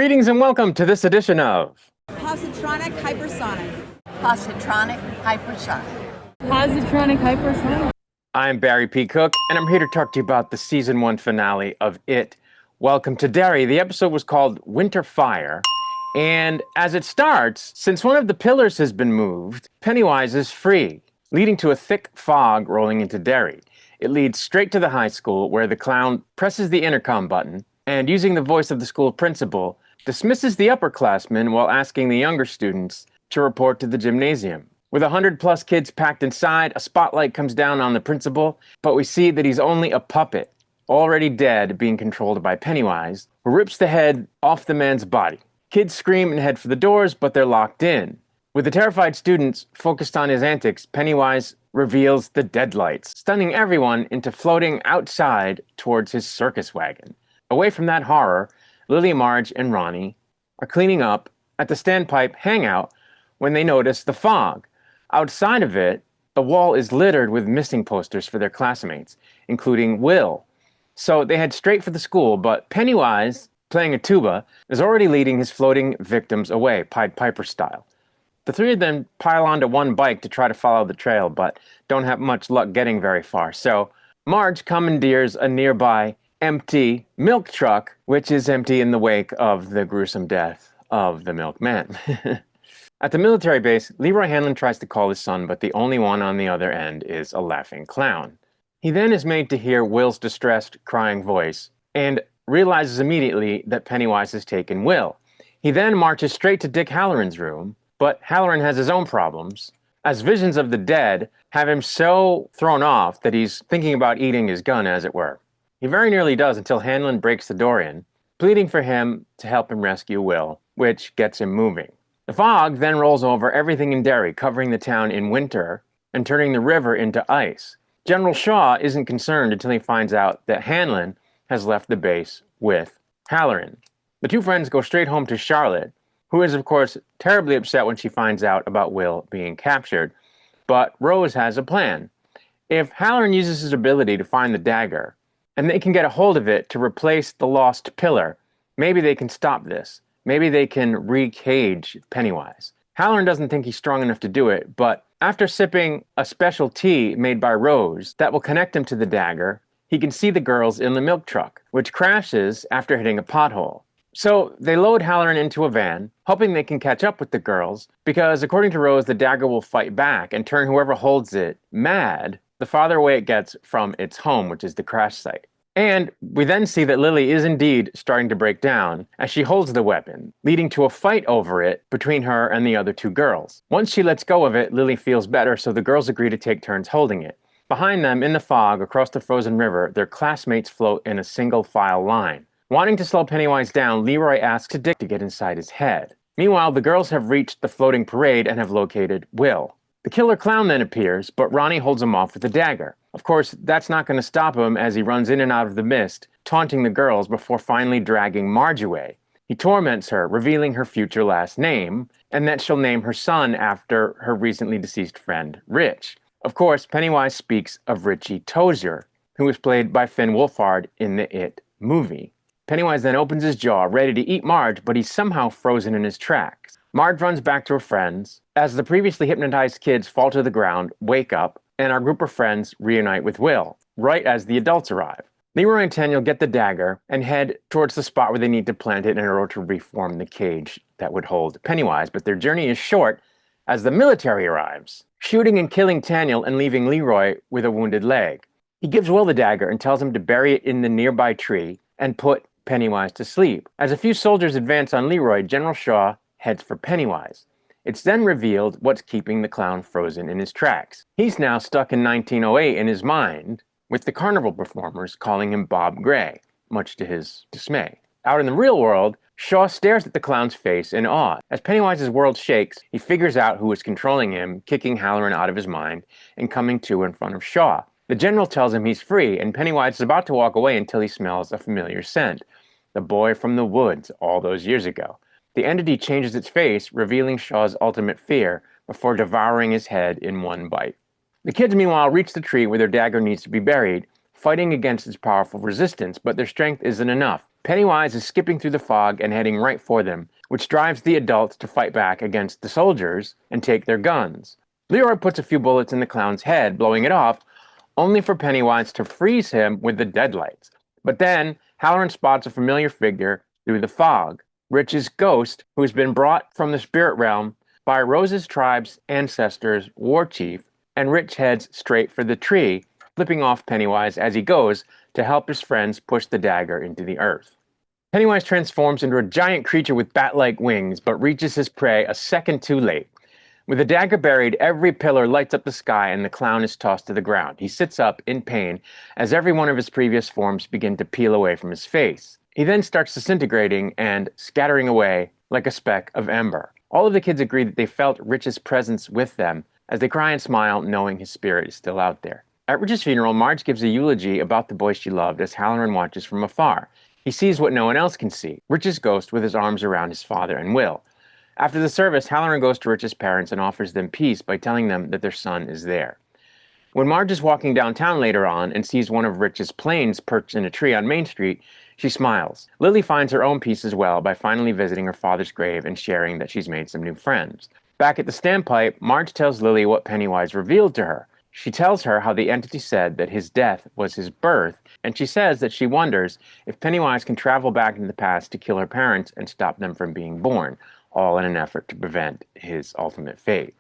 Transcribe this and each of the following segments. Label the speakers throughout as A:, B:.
A: Greetings and welcome to this edition of
B: Positronic hypersonic.
C: Positronic hypersonic.
B: Positronic hypersonic.
A: I'm Barry P. Cook, and I'm here to talk to you about the season 1 finale of It. Welcome to Derry. The episode was called Winter Fire, and as it starts, since one of the pillars has been moved, Pennywise is free, leading to a thick fog rolling into Derry. It leads straight to the high school, where the clown presses the intercom button and, using the voice of the school principal, dismisses the upperclassmen while asking the younger students to report to the gymnasium. With 100+ kids packed inside, a spotlight comes down on the principal, but we see that he's only a puppet, already dead, being controlled by Pennywise, who rips the head off the man's body. Kids scream and head for the doors, but they're locked in. With the terrified students focused on his antics, Pennywise reveals the deadlights, stunning everyone into floating outside towards his circus wagon. Away from that horror, Lily, Marge, and Ronnie are cleaning up at the Standpipe hangout when they notice the fog. Outside of it, the wall is littered with missing posters for their classmates, including Will. So they head straight for the school, but Pennywise, playing a tuba, is already leading his floating victims away, Pied Piper style. The three of them pile onto one bike to try to follow the trail, but don't have much luck getting very far. So Marge commandeers a nearby empty milk truck, which is empty in the wake of the gruesome death of the milkman. At the military base, Leroy Hanlon tries to call his son, but the only one on the other end is a laughing clown. He then is made to hear Will's distressed, crying voice, and realizes immediately that Pennywise has taken Will. He then marches straight to Dick Halloran's room, but Halloran has his own problems, as visions of the dead have him so thrown off that he's thinking about eating his gun, as it were. He very nearly does until Hanlon breaks the door in, pleading for him to help him rescue Will, which gets him moving. The fog then rolls over everything in Derry, covering the town in winter and turning the river into ice. General Shaw isn't concerned until he finds out that Hanlon has left the base with Halloran. The two friends go straight home to Charlotte, who is, of course, terribly upset when she finds out about Will being captured. But Rose has a plan. If Halloran uses his ability to find the dagger, and they can get a hold of it to replace the lost pillar, maybe they can stop this. Maybe they can re-cage Pennywise. Halloran doesn't think he's strong enough to do it, but after sipping a special tea made by Rose that will connect him to the dagger, he can see the girls in the milk truck, which crashes after hitting a pothole. So they load Halloran into a van, hoping they can catch up with the girls, because according to Rose, the dagger will fight back and turn whoever holds it mad the farther away it gets from its home, which is the crash site. And we then see that Lily is indeed starting to break down as she holds the weapon, leading to a fight over it between her and the other two girls. Once she lets go of it, Lily feels better, so the girls agree to take turns holding it. Behind them, in the fog, across the frozen river, their classmates float in a single file line. Wanting to slow Pennywise down, Leroy asks Dick to get inside his head. Meanwhile, the girls have reached the floating parade and have located Will. The killer clown then appears, but Ronnie holds him off with a dagger. Of course, that's not going to stop him as he runs in and out of the mist, taunting the girls before finally dragging Marge away. He torments her, revealing her future last name, and that she'll name her son after her recently deceased friend, Rich. Of course, Pennywise speaks of Richie Tozier, who was played by Finn Wolfhard in the It movie. Pennywise then opens his jaw, ready to eat Marge, but he's somehow frozen in his tracks. Marge runs back to her friends, as the previously hypnotized kids fall to the ground, wake up, and our group of friends reunite with Will, right as the adults arrive. Leroy and Daniel get the dagger and head towards the spot where they need to plant it in order to reform the cage that would hold Pennywise, but their journey is short as the military arrives, shooting and killing Daniel and leaving Leroy with a wounded leg. He gives Will the dagger and tells him to bury it in the nearby tree and put Pennywise to sleep. As a few soldiers advance on Leroy, General Shaw heads for Pennywise. It's then revealed what's keeping the clown frozen in his tracks. He's now stuck in 1908 in his mind, with the carnival performers calling him Bob Gray, much to his dismay. Out in the real world, Shaw stares at the clown's face in awe. As Pennywise's world shakes, he figures out who is controlling him, kicking Halloran out of his mind and coming to in front of Shaw. The general tells him he's free, and Pennywise is about to walk away until he smells a familiar scent. The boy from the woods all those years ago. The entity changes its face, revealing Shaw's ultimate fear, before devouring his head in one bite. The kids, meanwhile, reach the tree where their dagger needs to be buried, fighting against its powerful resistance, but their strength isn't enough. Pennywise is skipping through the fog and heading right for them, which drives the adults to fight back against the soldiers and take their guns. Leroy puts a few bullets in the clown's head, blowing it off, only for Pennywise to freeze him with the deadlights. But then, Halloran spots a familiar figure through the fog, Rich's ghost, who has been brought from the spirit realm by Rose's tribe's ancestors' war chief, and Rich heads straight for the tree, flipping off Pennywise as he goes to help his friends push the dagger into the earth. Pennywise transforms into a giant creature with bat-like wings, but reaches his prey a second too late. With the dagger buried, every pillar lights up the sky and the clown is tossed to the ground. He sits up in pain as every one of his previous forms begin to peel away from his face. He then starts disintegrating and scattering away like a speck of ember. All of the kids agree that they felt Rich's presence with them as they cry and smile, knowing his spirit is still out there. At Rich's funeral, Marge gives a eulogy about the boy she loved as Halloran watches from afar. He sees what no one else can see, Rich's ghost with his arms around his father and Will. After the service, Halloran goes to Rich's parents and offers them peace by telling them that their son is there. When Marge is walking downtown later on and sees one of Rich's planes perched in a tree on Main Street, she smiles. Lily finds her own peace as well by finally visiting her father's grave and sharing that she's made some new friends. Back at the standpipe, Marge tells Lily what Pennywise revealed to her. She tells her how the entity said that his death was his birth, and she says that she wonders if Pennywise can travel back into the past to kill her parents and stop them from being born, all in an effort to prevent his ultimate fate.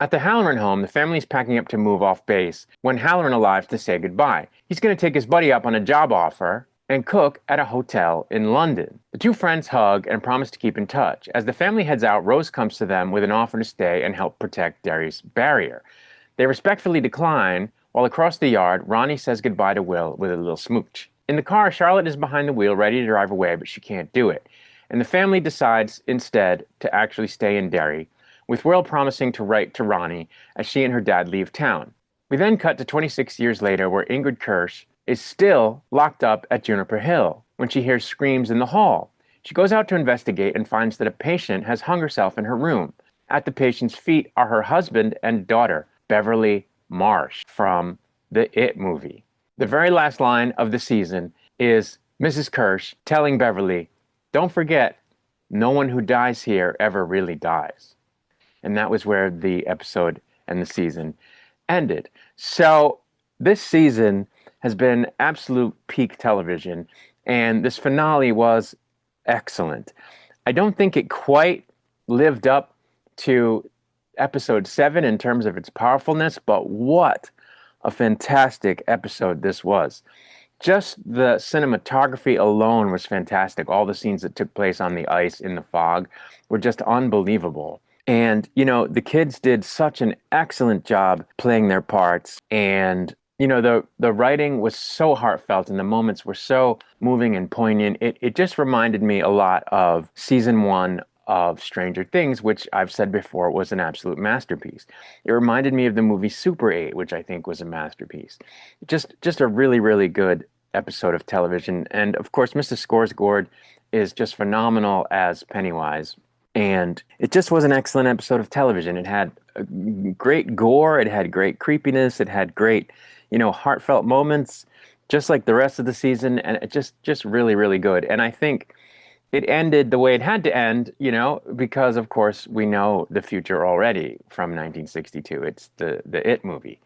A: At the Halloran home, the family's packing up to move off base when Halloran arrives to say goodbye. He's going to take his buddy up on a job offer and cook at a hotel in London. The two friends hug and promise to keep in touch. As the family heads out, Rose comes to them with an offer to stay and help protect Derry's barrier. They respectfully decline, while across the yard, Ronnie says goodbye to Will with a little smooch. In the car, Charlotte is behind the wheel, ready to drive away, but she can't do it. And the family decides instead to actually stay in Derry, with Will promising to write to Ronnie as she and her dad leave town. We then cut to 26 years later, where Ingrid Kirsch is still locked up at Juniper Hill when she hears screams in the hall. She goes out to investigate and finds that a patient has hung herself in her room. At the patient's feet are her husband and daughter, Beverly Marsh, from the It movie. The very last line of the season is Mrs. Kirsch telling Beverly, "Don't forget, no one who dies here ever really dies." And that was where the episode and the season ended. So this season has been absolute peak television, and this finale was excellent. I don't think it quite lived up to episode 7 in terms of its powerfulness, but what a fantastic episode this was. Just the cinematography alone was fantastic. All the scenes that took place on the ice in the fog were just unbelievable. And, the kids did such an excellent job playing their parts. And, the writing was so heartfelt and the moments were so moving and poignant. It just reminded me a lot of season 1 of Stranger Things, which I've said before was an absolute masterpiece. It reminded me of the movie Super 8, which I think was a masterpiece. Just a really, really good episode of television. And of course, Mr. Skarsgård is just phenomenal as Pennywise. And it just was an excellent episode of television. It had great gore, it had great creepiness, it had great, heartfelt moments, just like the rest of the season, and it just really, really good. And I think it ended the way it had to end, because of course we know the future already from 1962. It's the It movie.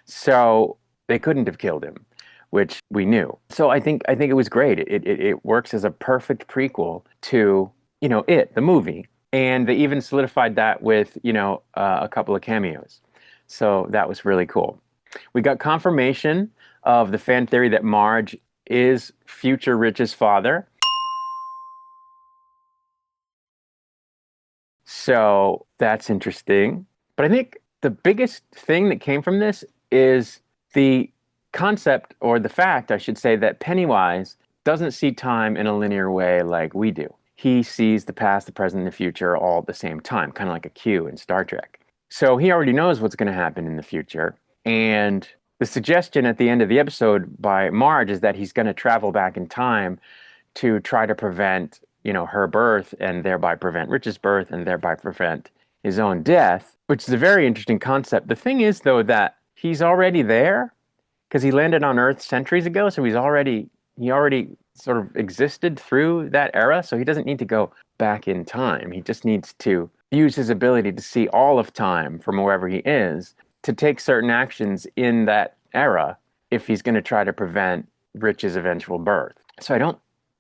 A: So they couldn't have killed him, which we knew. So I think it was great. It works as a perfect prequel to, It, the movie. And they even solidified that with, a couple of cameos. So that was really cool. We got confirmation of the fan theory that Marge is future Rich's father. So that's interesting. But I think the biggest thing that came from this is the concept, or the fact, I should say, that Pennywise doesn't see time in a linear way like we do. He sees the past, the present, and the future all at the same time, kind of like a Q in Star Trek. So he already knows what's going to happen in the future. And the suggestion at the end of the episode by Marge is that he's going to travel back in time to try to prevent, her birth, and thereby prevent Rich's birth, and thereby prevent his own death, which is a very interesting concept. The thing is, though, that he's already there because he landed on Earth centuries ago. So he already sort of existed through that era, so he doesn't need to go back in time. He just needs to use his ability to see all of time from wherever he is to take certain actions in that era if he's going to try to prevent Rich's eventual birth. So I don't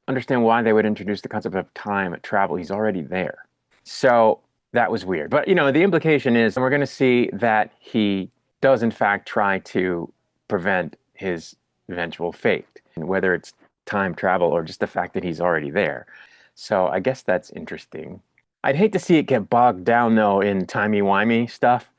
A: understand why they would introduce the concept of time travel. He's already there. So that was weird. But, the implication is we're going to see that he does, in fact, try to prevent his eventual fate, whether it's time travel or just the fact that he's already there. So I guess that's interesting. I'd hate to see it get bogged down, though, in timey-wimey stuff.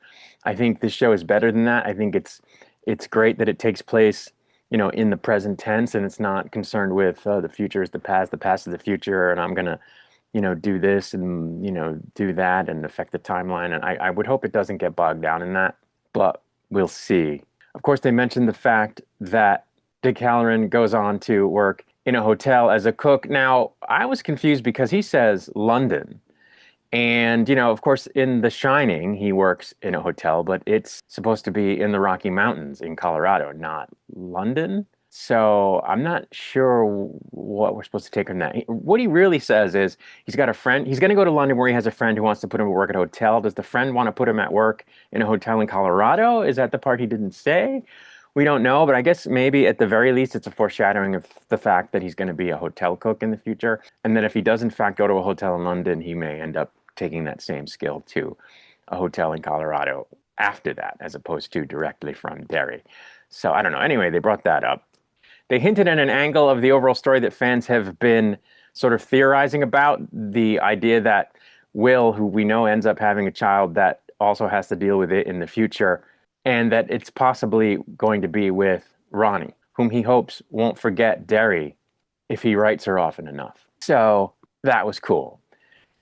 A: I think this show is better than that. I think it's great that it takes place, in the present tense, and it's not concerned with the future is the past is the future, and I'm gonna, do this and do that and affect the timeline. And I would hope it doesn't get bogged down in that, but we'll see. Of course, they mentioned the fact that Dick Halloran goes on to work in a hotel as a cook. Now, I was confused because he says London. And, of course, in The Shining, he works in a hotel, but it's supposed to be in the Rocky Mountains in Colorado, not London. So I'm not sure what we're supposed to take from that. What he really says is he's got a friend. He's going to go to London where he has a friend who wants to put him to work at a hotel. Does the friend want to put him at work in a hotel in Colorado? Is that the part he didn't say? We don't know, but I guess maybe at the very least it's a foreshadowing of the fact that he's going to be a hotel cook in the future. And that if he does in fact go to a hotel in London, he may end up taking that same skill to a hotel in Colorado after that, as opposed to directly from Derry. So I don't know. Anyway, they brought that up. They hinted at an angle of the overall story that fans have been sort of theorizing about, the idea that Will, who we know ends up having a child that also has to deal with it in the future, and that it's possibly going to be with Ronnie, whom he hopes won't forget Derry if he writes her often enough. So that was cool.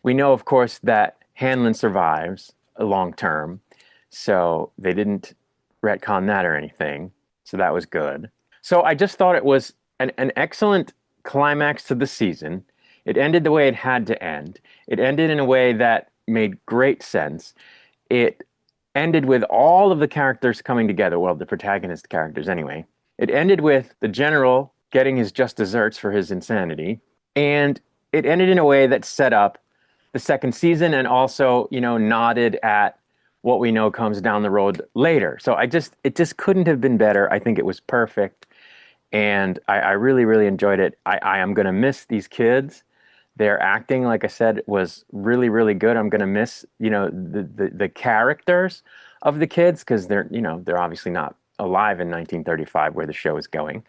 A: We know, of course, that Hanlon survives long term, so they didn't retcon that or anything, so that was good. So I just thought it was an excellent climax to the season. It ended the way it had to end. It ended in a way that made great sense. It ended with all of the characters coming together, well, the protagonist characters anyway. It ended with the general getting his just desserts for his insanity, and it ended in a way that set up the second season and also, nodded at what we know comes down the road later. So it just couldn't have been better. I think it was perfect. And I really, really enjoyed it. I am going to miss these kids. Their acting, like I said, was really, really good. I'm going to miss, the characters of the kids because they're obviously not alive in 1935 where the show is going.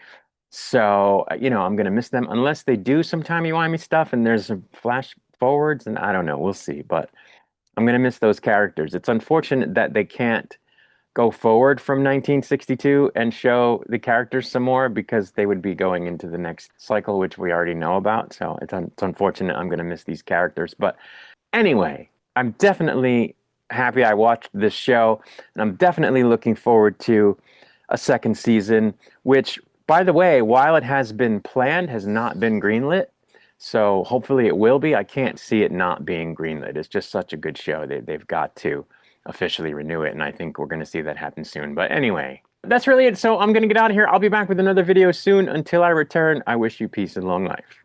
A: So, I'm going to miss them unless they do some timey-wimey stuff and there's some flash forwards, and I don't know, we'll see. But I'm going to miss those characters. It's unfortunate that they can't go forward from 1962 and show the characters some more because they would be going into the next cycle, which we already know about. So it's unfortunate. I'm going to miss these characters. But anyway, I'm definitely happy I watched this show, and I'm definitely looking forward to a second season, which, by the way, while it has been planned, has not been greenlit. So hopefully it will be. I can't see it not being greenlit. It's just such a good show. They've got to officially renew it, and I think we're going to see that happen soon. But anyway, that's really it. So I'm going to get out of here. I'll be back with another video soon. Until I return, I wish you peace and long life.